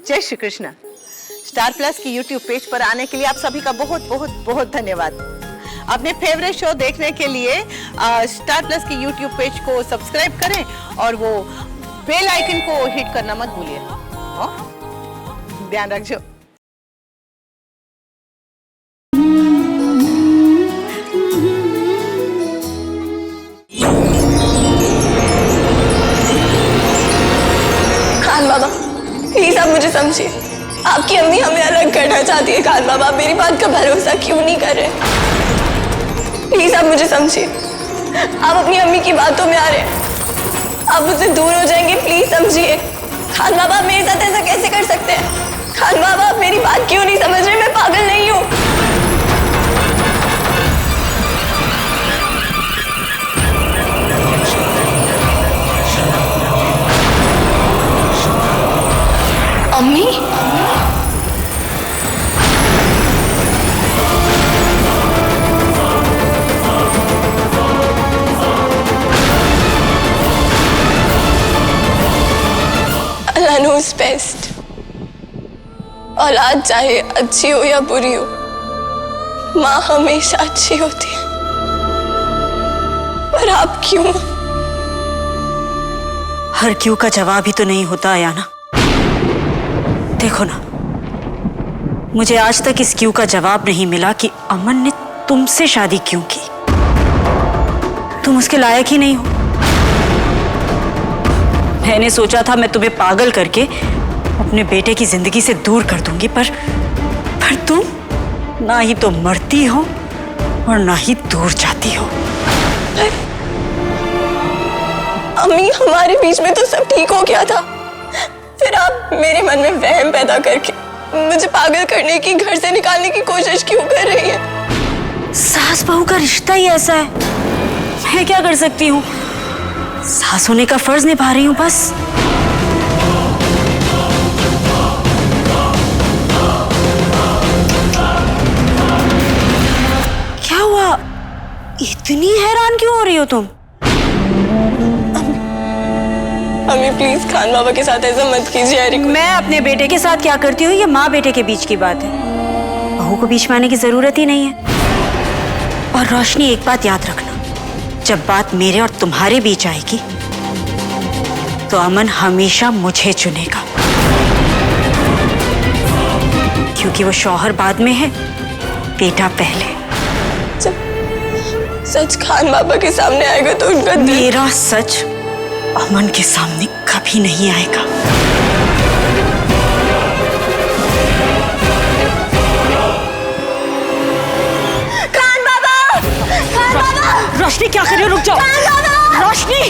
जय Shri Krishna. Star plus की YouTube page पर आने के लिए आप सभी का बहुत बहुत बहुत धन्यवाद। अपने फेवरेट शो देखने के लिए स्टार प्लस की यूट्यूब पेज को सब्सक्राइब करें और वो बेल आइकन को हिट करना मत भूलिए। ध्यान रखिए। खान बाबा प्लीज आप मुझे समझिए। आपकी अम्मी हमें अलग करना चाहती है। खान बाबा आप मेरी बात का भरोसा क्यों नहीं कर रहे? प्लीज आप मुझे समझिए। आप अपनी अम्मी की बातों में आ रहे हैं। आप मुझसे दूर हो जाएंगे, प्लीज समझिए। खान बाबा आप मेरे साथ ऐसा कैसे कर सकते हैं? खान बाबा आप मेरी बात क्यों नहीं समझ रहे? मैं पागल नहीं हूँ। अम्मी अल्लाह नोज़ बेस्ट। औलाद चाहे अच्छी हो या बुरी हो, माँ हमेशा अच्छी होती है। पर आप क्यों? हर क्यों का जवाब ही तो नहीं होता आयाना। देखो ना, मुझे आज तक इस क्यों का जवाब नहीं मिला कि अमन ने तुमसे शादी क्यों की। तुम उसके लायक ही नहीं हो। मैंने सोचा था मैं तुम्हें पागल करके अपने बेटे की जिंदगी से दूर कर दूंगी, पर तुम ना ही तो मरती हो और ना ही दूर जाती हो। अम्मी हमारे बीच में तो सब ठीक हो गया था, फिर आप मेरे मन में वहम पैदा करके मुझे पागल करने की, घर से निकालने की कोशिश क्यों कर रही है? सास बहू का रिश्ता ही ऐसा है, मैं क्या कर सकती हूँ? सास होने का फर्ज निभा रही हूँ बस। क्या हुआ? इतनी हैरान क्यों हो रही हो तुम? अम्मी प्लीज खान बाबा के साथ ऐसा मत कीजिए। मैं अपने बेटे के साथ क्या करती हूँ ये माँ बेटे के बीच की बात है। बहू को बीच में आने की जरूरत ही नहीं है। और रोशनी एक बात याद रखना, जब बात मेरे और तुम्हारे बीच आएगी तो अमन हमेशा मुझे चुनेगा, क्योंकि वो शौहर बाद में है, बेटा पहले। जब सच खान बाबा के सामने आएगा तो उनका मेरा सच अमन के सामने कभी नहीं आएगा। खान बाबा! खान बाबा! रोशनी क्या कर रही हो? रुक जाओ। रोशनी!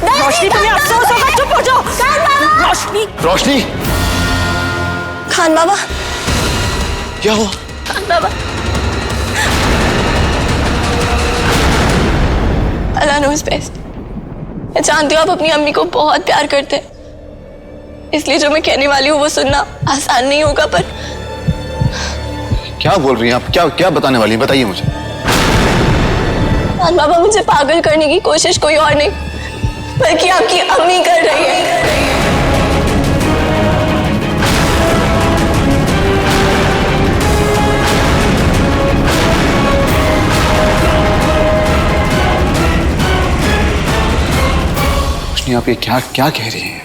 रोशनी तुम्हें अफसोस होगा, चुप हो जाओ। रोशनी! रोशनी! खान बाबा! क्या हुआ? खान बाबा! अल्लाह नोज़ बेस्ट। मैं जानती हूँ आप अपनी अम्मी को बहुत प्यार करते हैं, इसलिए जो मैं कहने वाली हूँ वो सुनना आसान नहीं होगा, पर क्या बोल रही हैं आप? क्या बताने वाली हैं? बताइए मुझे। खान बाबा मुझे पागल करने की कोशिश कोई और नहीं बल्कि आपकी अम्मी कर रही है। आप ये क्या कह रही हैं?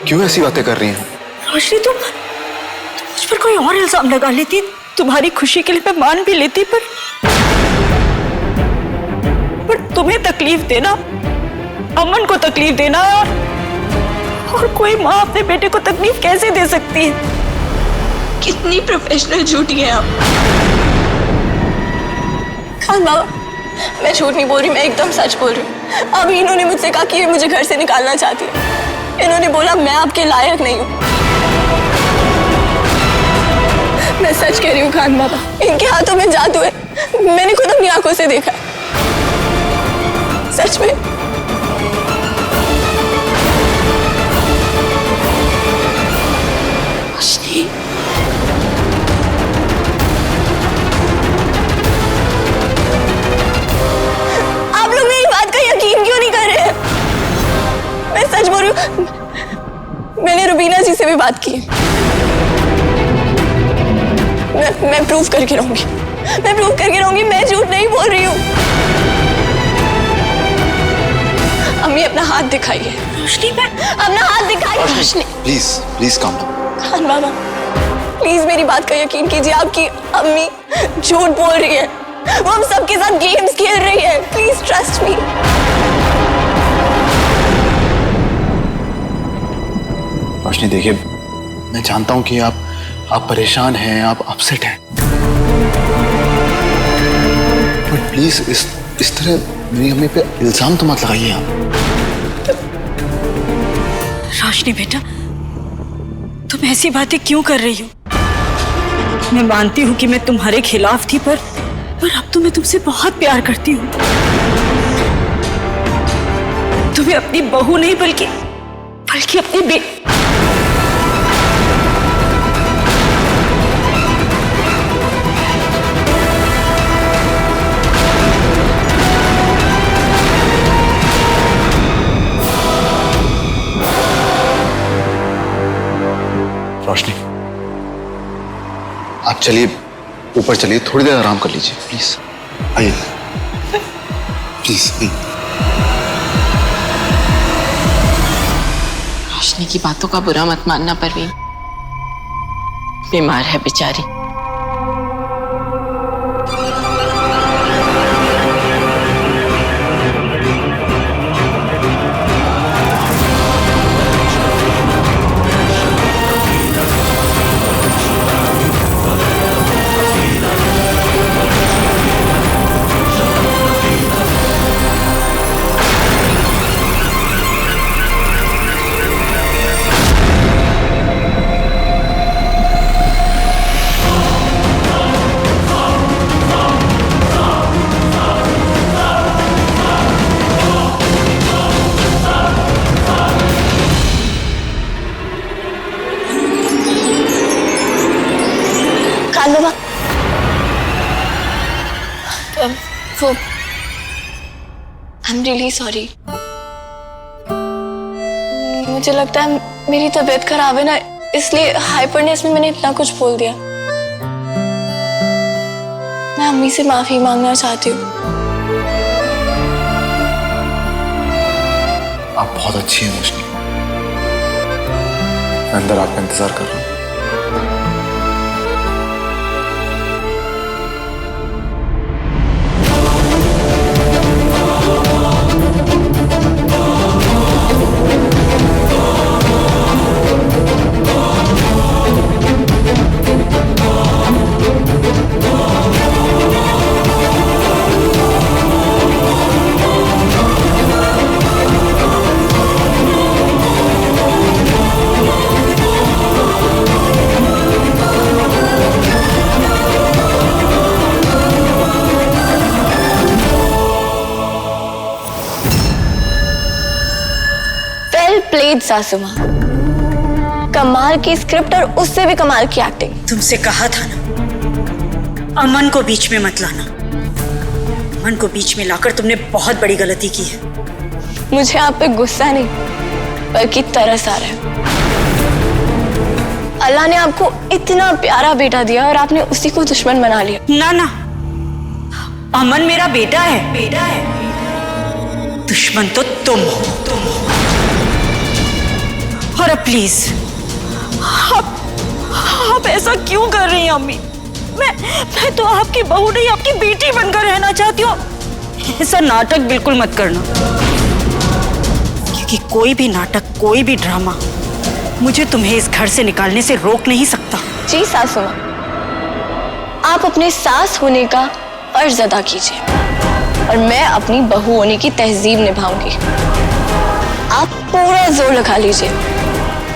क्यों ऐसी बातें कर रही हैं? रोशनी तुम मुझ पर कोई और इल्जाम लगा लेती, तुम्हारी खुशी के लिए मैं मान भी लेती, पर तुम्हें तकलीफ देना, अमन को तकलीफ देना, और कोई माँ अपने बेटे को तकलीफ कैसे दे सकती है? कितनी प्रोफेशनल झूठी हैं आप। खान बाबा मैं झूठ नहीं बोल रही, मैं एकदम सच बोल रही हूँ। अभी इन्होंने मुझसे कहा कि ये मुझे घर से निकालना चाहती है। इन्होंने बोला मैं आपके लायक नहीं हूँ। मैं सच कह रही हूँ खान बाबा, इनके हाथों में जादू है। मैंने खुद अपनी आंखों से देखा है, सच में। रोशनी आप लोग मेरी बात का यकीन क्यों नहीं कर रहे हैं? मैं सच बोल रही हूँ, मैंने रुबीना जी से भी बात की। मैं प्रूव करके रहूंगी, मैं झूठ नहीं बोल रही हूँ। अम्मी अपना हाथ दिखाइए। रोशनी, मैं अपना हाथ दिखाइए। Roshni please please calm down. Khan Baba please मेरी बात का यकीन कीजिए, आपकी अम्मी झूठ बोल रही है, वो हम सबके साथ गेम्स खेल रही है। Please trust me. रोशनी देखिए, मैं जानता हूं कि आप परेशान हैं, आप अपसेट हैं, पर प्लीज इस तरह मेरी अम्मी पे इल्जाम तो मत लगाइए आप। रोशनी बेटा, तुम ऐसी बातें क्यों कर रही हो? मैं मानती हूँ कि मैं तुम्हारे खिलाफ थी, पर अब तो मैं तुमसे बहुत प्यार करती हूँ। तुम्हें अपनी बहू नहीं बल्कि अपनी रोशनी, आप चलिए, ऊपर चलिए, थोड़ी देर आराम कर लीजिए प्लीज। आइए प्लीज। रोशनी की बातों का बुरा मत मानना परवीन, बीमार है बेचारी। बाबा वो आई एम रियली सॉरी। मुझे लगता है मेरी तबीयत खराब है ना, इसलिए हाइपरनेस में मैंने इतना कुछ बोल दिया। मैं अम्मी से माफी मांगना चाहती हूँ। आप बहुत अच्छी हैं रोशनी, मैं अंदर आपका इंतजार कर रहा हूँ। प्लेड सासू माँ, कमाल की स्क्रिप्ट और उससे भी कमाल की एक्टिंग। तुमसे कहा था ना, अमन को बीच में मत लाना। अमन को बीच में लाकर तुमने बहुत बड़ी गलती की है। मुझे आप पे गुस्सा नहीं बल्कि तरस आ रहा है। अल्लाह ने आपको इतना प्यारा बेटा दिया और आपने उसी को दुश्मन बना लिया। ना ना, अमन मेरा बेटा है, दुश्मन तो तुम हो। और अब प्लीज आप ऐसा क्यों कर रही हैं अम्मी? मैं तो आपकी बहू नहीं, आपकी बेटी बनकर रहना चाहती हूँ। ऐसा नाटक बिल्कुल मत करना, क्योंकि कोई भी नाटक, कोई भी ड्रामा मुझे तुम्हें इस घर से निकालने से रोक नहीं सकता। जी सासू माँ, आप अपने सास होने का फर्ज अदा कीजिए और मैं अपनी बहू होने की तहजीब निभाऊंगी। आप पूरा जोर लगा लीजिए,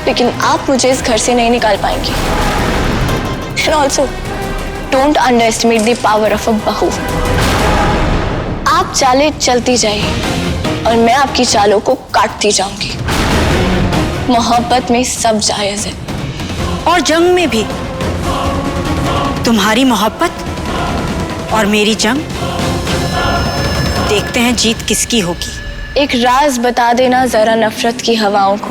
लेकिन आप मुझे इस घर से नहीं निकाल पाएंगी। And also, don't underestimate the power of a बहू। आप चालें चलती जाइए और मैं आपकी चालों को काटती जाऊंगी। मोहब्बत में सब जायज है, और जंग में भी। तुम्हारी मोहब्बत और मेरी जंग, देखते हैं जीत किसकी होगी। एक राज बता देना जरा नफरत की हवाओं को।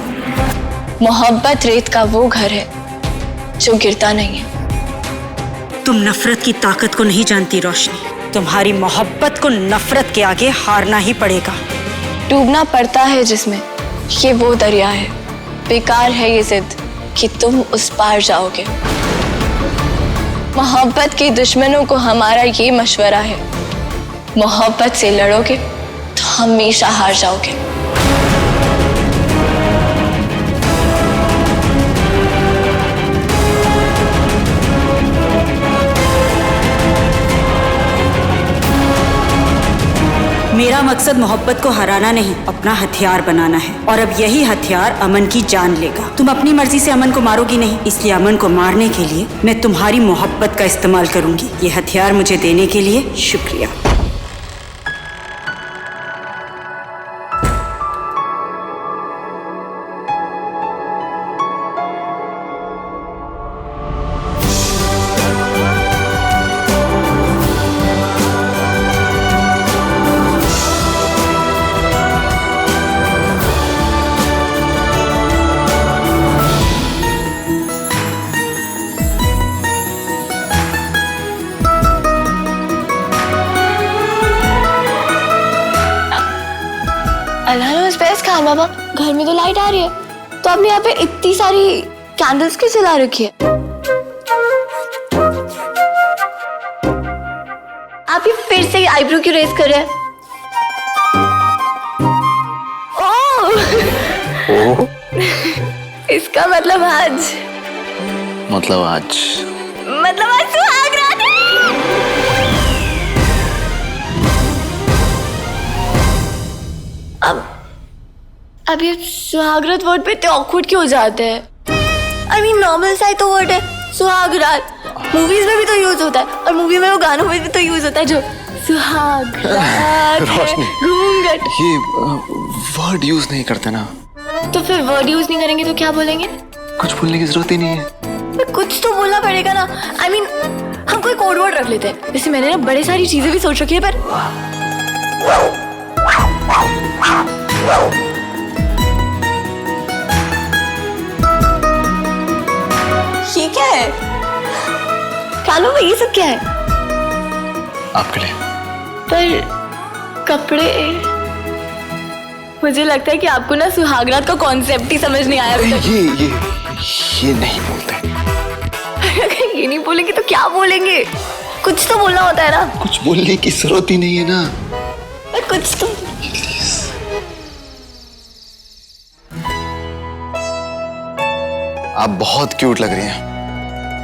मोहब्बत रेत का वो घर है जो गिरता नहीं है। तुम नफरत की ताकत को नहीं जानती रोशनी। तुम्हारी मोहब्बत को नफरत के आगे हारना ही पड़ेगा। डूबना पड़ता है जिसमें, ये वो दरिया है। बेकार है ये जिद कि तुम उस पार जाओगे। मोहब्बत के दुश्मनों को हमारा ये मशवरा है, मोहब्बत से लड़ोगे तो हमेशा हार जाओगे। मेरा मकसद मोहब्बत को हराना नहीं, अपना हथियार बनाना है। और अब यही हथियार अमन की जान लेगा। तुम अपनी मर्जी से अमन को मारोगी नहीं, इसलिए अमन को मारने के लिए मैं तुम्हारी मोहब्बत का इस्तेमाल करूंगी। ये हथियार मुझे देने के लिए शुक्रिया। अल्लाह ने उस बेस कहा बाबा, घर में तो लाइट आ रही है, तो आपने यहाँ पे इतनी सारी कैंडल्स क्यों जला रखी है? आप ये फिर से आईब्रो क्यों रेज कर रहे हैं? ओह! इसका मतलब आज सुहाग रात है। अब ये सुहागरात वर्ड पे इतने ऑकवर्ड क्यों हो जाते हैं? I mean, नॉर्मल सा ही तो वर्ड है सुहागरात। मूवीज में भी तो यूज होता है, और मूवी में वो गानों में भी तो यूज होता है जो सुहागरात रोशनी, घूंघट। ये वर्ड यूज नहीं करते ना। तो फिर वर्ड यूज नहीं करेंगे तो क्या बोलेंगे? कुछ बोलने की जरूरत ही नहीं है। कुछ तो बोलना पड़ेगा ना। I mean, हम कोई कोड वर्ड रख लेते हैं। वैसे मैंने ना बड़े सारी चीजें भी सोच रखी है, पर ये क्या है? कानों में ये सब क्या है? आपके लिए। पर कपड़े, मुझे लगता है कि आपको ना सुहागरात का कॉन्सेप्ट ही समझ नहीं आया अभी तक। ये नहीं बोलते। अगर ये नहीं बोलेंगे तो क्या बोलेंगे? कुछ तो बोलना होता है ना। कुछ बोलने की जरूरत ही नहीं है ना। कुछ तो। आप बहुत क्यूट लग रही हैं।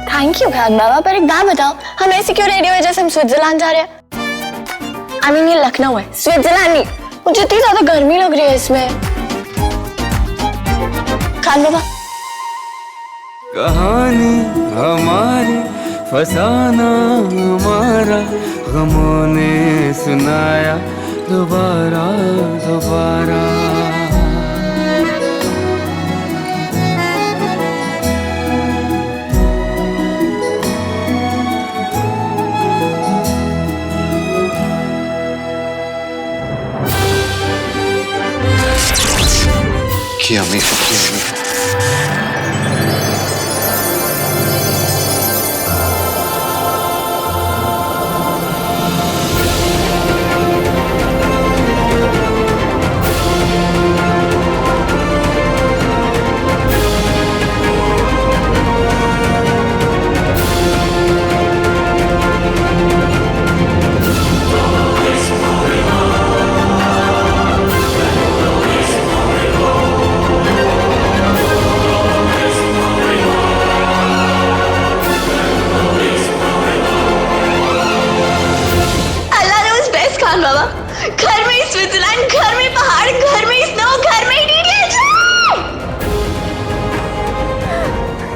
थैंक यू खान बाबा, पर एक बात बताओ, हम ऐसे क्यों रेडी हुए जैसे हम स्विट्जरलैंड जा रहे हैं? I mean, ये लखनऊ है, स्विट्जरलैंड नहीं। मुझे इतनी ज्यादा गर्मी लग रही है इसमें। खान बाबा, कहानी हमारी, फसाना हमारा, गमों ने सुनाया दोबारा दोबारा। किया मैं घर में स्विट्जरलैंड, घर में पहाड़, घर में स्नो, घर में DDH.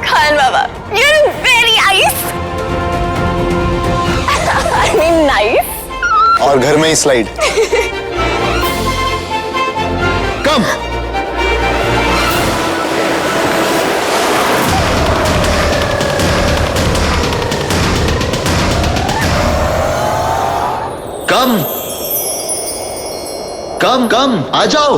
Khan Baba, you're very nice. I mean nice. और घर में ही स्लाइड। कम। कम कम कम आ जाओ।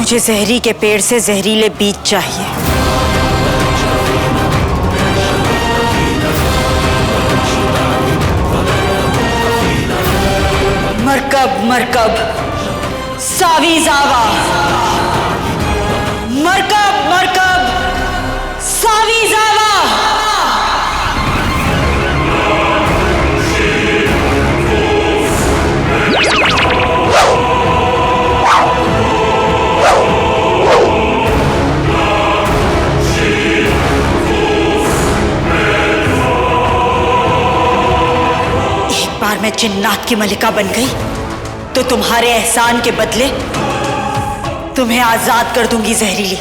मुझे जहरी के पेड़ से जहरीले बीज चाहिए। मरकब मरकब सावी जावा, मरकब मरकब सावी जावा। एक बार मैं जिन्नात की मलिका बन गई तो तुम्हारे एहसान के बदले तुम्हें आजाद कर दूंगी जहरीली।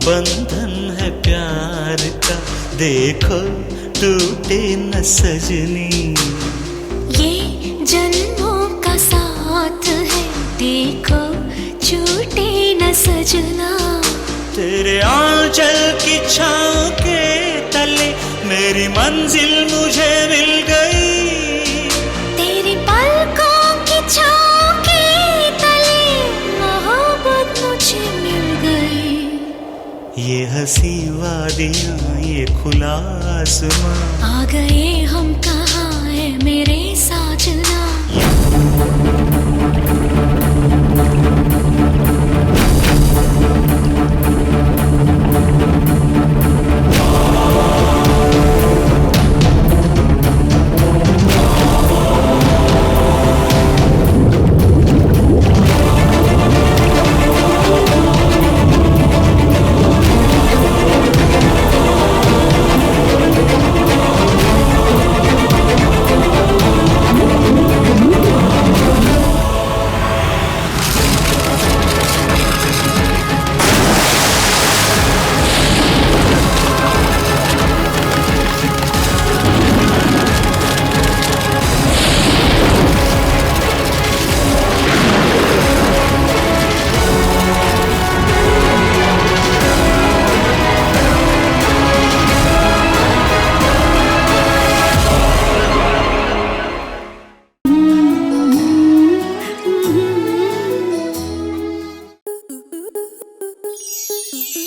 बंधन है प्यार का, देखो टूटे न सजनी। ये जन्मों का साथ है, देखो छूटे न सजना। तेरे आंचल की छाँव के तले मेरी मंजिल मुझे मिल गई। तेरी पलकों की छाँव के तले मोहब्बत मुझे मिल गई। ये हंसी वादियाँ, ये खुला आसमां, आ गए हम कहाँ है मेरे साजना।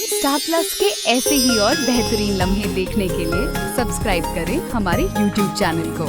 स्टार प्लस के ऐसे ही और बेहतरीन लम्हे देखने के लिए सब्सक्राइब करें हमारे YouTube चैनल को।